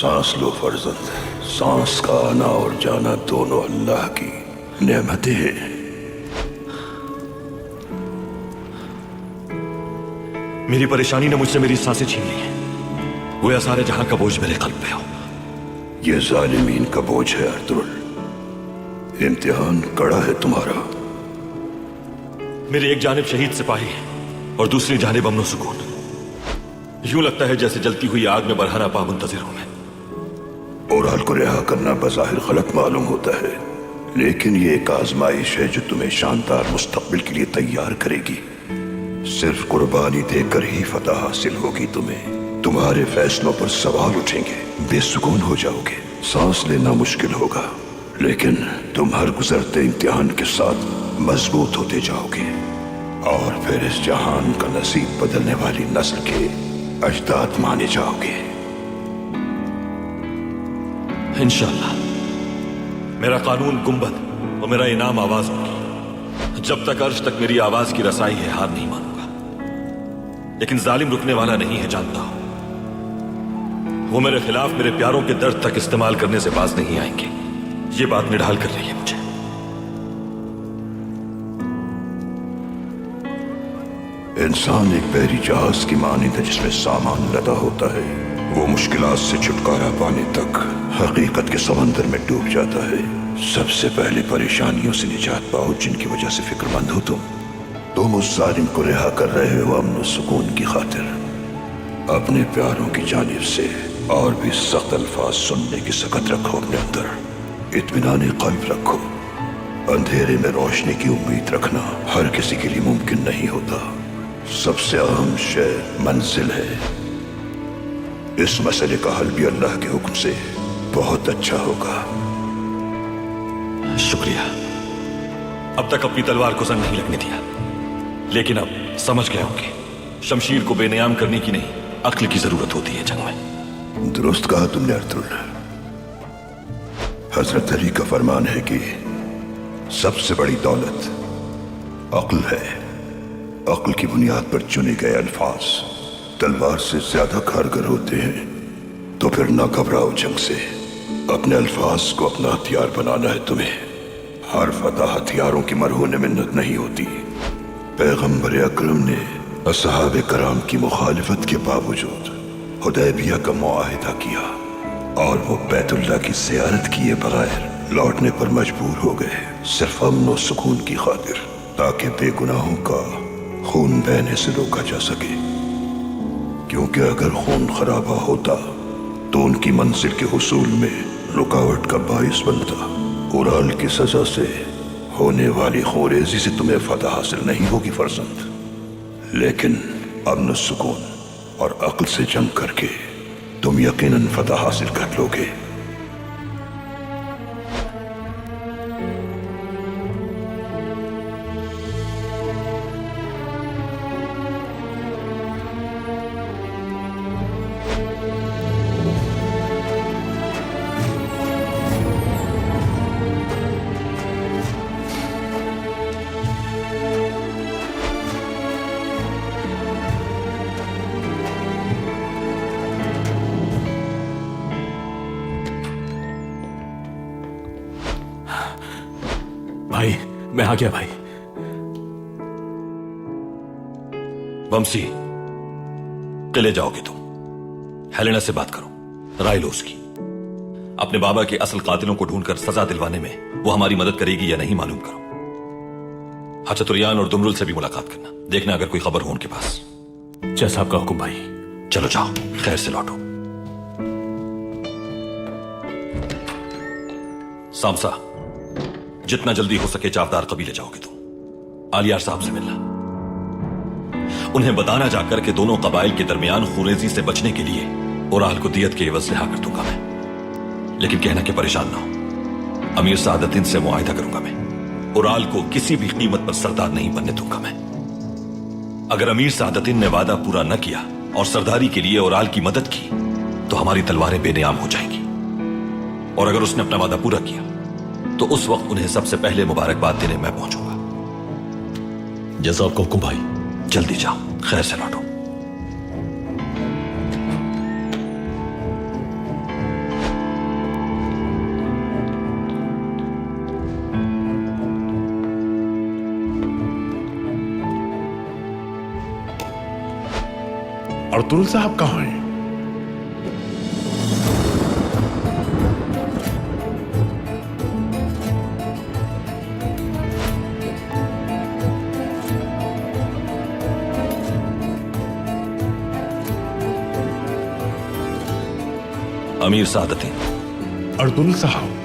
सांस लो फर्जंद, सांस का आना और जाना दोनों अल्लाह की नेमतें हैं। मेरी परेशानी ने मुझसे मेरी सांसें छीन ली हैं। गोया सारे जहां का बोझ मेरे कल्ब पे हो। ये जालिमीन का बोझ है अर्तुल, इम्तिहान कड़ा है तुम्हारा। मेरी एक जानिब शहीद सिपाही और दूसरी जानिब अमन सुकून। यूं लगता है जैसे जलती हुई आग में बरहना पा मुंतजिर हूं मैं। ओराल को रिहा करना बज़ाहिर गलत मालूम होता है, लेकिन ये एक आजमाइश है जो तुम्हें शानदार मुस्तकबिल के लिए तैयार करेगी। सिर्फ कुर्बानी देकर ही फतह हासिल होगी। तुम्हारे फैसलों पर सवाल उठेंगे, बेसुकून हो जाओगे, सांस लेना मुश्किल होगा, लेकिन तुम हर गुजरते इम्तिहान के साथ मजबूत होते जाओगे और फिर इस जहान का नसीब बदलने वाली नस्ल के अजदाद माने जाओगे। इंशाअल्लाह। मेरा कानून गुंबद और मेरा इनाम आवाज होगी। जब तक अर्श तक मेरी आवाज की रसाई है, हार नहीं मानूंगा। लेकिन जालिम रुकने वाला नहीं है, जानता हूं। वो मेरे खिलाफ मेरे प्यारों के दर्द तक इस्तेमाल करने से बाज नहीं आएंगे। ये बात निढाल कर रही है मुझे। इंसान एक बहरी जहाज की मानिंद है जिसमें सामान लदा होता है। वो मुश्किलात से छुटकारा पाने तक हकीकत के समंदर में डूब जाता है। सबसे पहले परेशानियों से निजात पाओ जिनकी वजह से फिक्रमंद हो तुम उस जालिम को रिहा कर रहे हो अमन और सुकून की खातिर। अपने प्यारों की जानिब से और भी सख्त अल्फाज सुनने की सकत रखो अपने अंदर। इत्मीनान क़ल्ब रखो। अंधेरे में रोशनी की उम्मीद रखना हर किसी के लिए मुमकिन नहीं होता। सबसे अहम शय मंजिल है। इस मसले का हल भी अल्लाह के हुक्म से बहुत अच्छा होगा। शुक्रिया। अब तक अपनी तलवार को जंग नहीं लगने दिया, लेकिन अब समझ गया हूं कि शमशीर को बेनियाम करने की नहीं, अक्ल की जरूरत होती है जंग में। दुरुस्त कहा तुमने अर्तुल। हजरत अली का फरमान है कि सबसे बड़ी दौलत अक्ल है। अक्ल की बुनियाद पर चुने गए अल्फाज तलवार से ज्यादा कारगर होते हैं। तो फिर ना घबराओ जंग से। अपने अल्फाज को अपना हथियार बनाना है तुम्हें। हर फतह हथियारों की मरहून मिन्नत नहीं होती। पैगंबर अकरम ने असहाब कराम की मुखालिफत के बावजूद हुदैबिया का मुआहिदा किया और वो बैतुल्लाह की ज़ियारत किए बगैर लौटने पर मजबूर हो गए, सिर्फ अमन और सुकून की खातिर, ताकि बेगुनाहों का खून बहने से रोका जा सके। क्योंकि अगर खून खराबा होता तो उनकी मंजिल के हुसूल में रुकावट का बाइस बनता। उराल की सजा से होने वाली खोरेजी से तुम्हें फतह हासिल नहीं होगी फर्जंद, लेकिन अमन सुकून और अक्ल से जंग करके तुम यकीनन फतह हासिल कर लोगे। भाई, मैं आ गया भाई। बमसी, किले जाओगे तुम। हेलेना से बात करो, राय लो उसकी। अपने बाबा के असल कातिलों को ढूंढकर सजा दिलवाने में वो हमारी मदद करेगी या नहीं मालूम करो। हचतुरियान और दुमरुल से भी मुलाकात करना, देखना अगर कोई खबर हो उनके पास। जैसा आपका हुक्म भाई। चलो जाओ, खैर से लौटो। सामसा, जितना जल्दी हो सके चावदार कबीले जाओगे तुम। आलियार साहब से मिलना, उन्हें बताना जाकर के दोनों कबाइल के दरमियान खुरेजी से बचने के लिए उराल को दियत के एवज रिहा कर दूंगा मैं। लेकिन कहना कि परेशान ना हो, अमीर सादतीन से मुआहिदा करूंगा मैं। उराल को किसी भी कीमत पर सरदार नहीं बनने दूंगा मैं। अगर अमीर सादतीन ने वादा पूरा न किया और सरदारी के लिए उराल की मदद की तो हमारी तलवारें बेनियाम हो जाएंगी, और अगर उसने अपना वादा पूरा किया तो उस वक्त उन्हें सबसे पहले मुबारकबाद देने मैं पहुंचूंगा। जैसा आपका हुक्म भाई। जल्दी जाओ, खैर से लौटो। अर्तुल साहब कहाँ हैं? अमीर सादतें, अर्तुल साहब,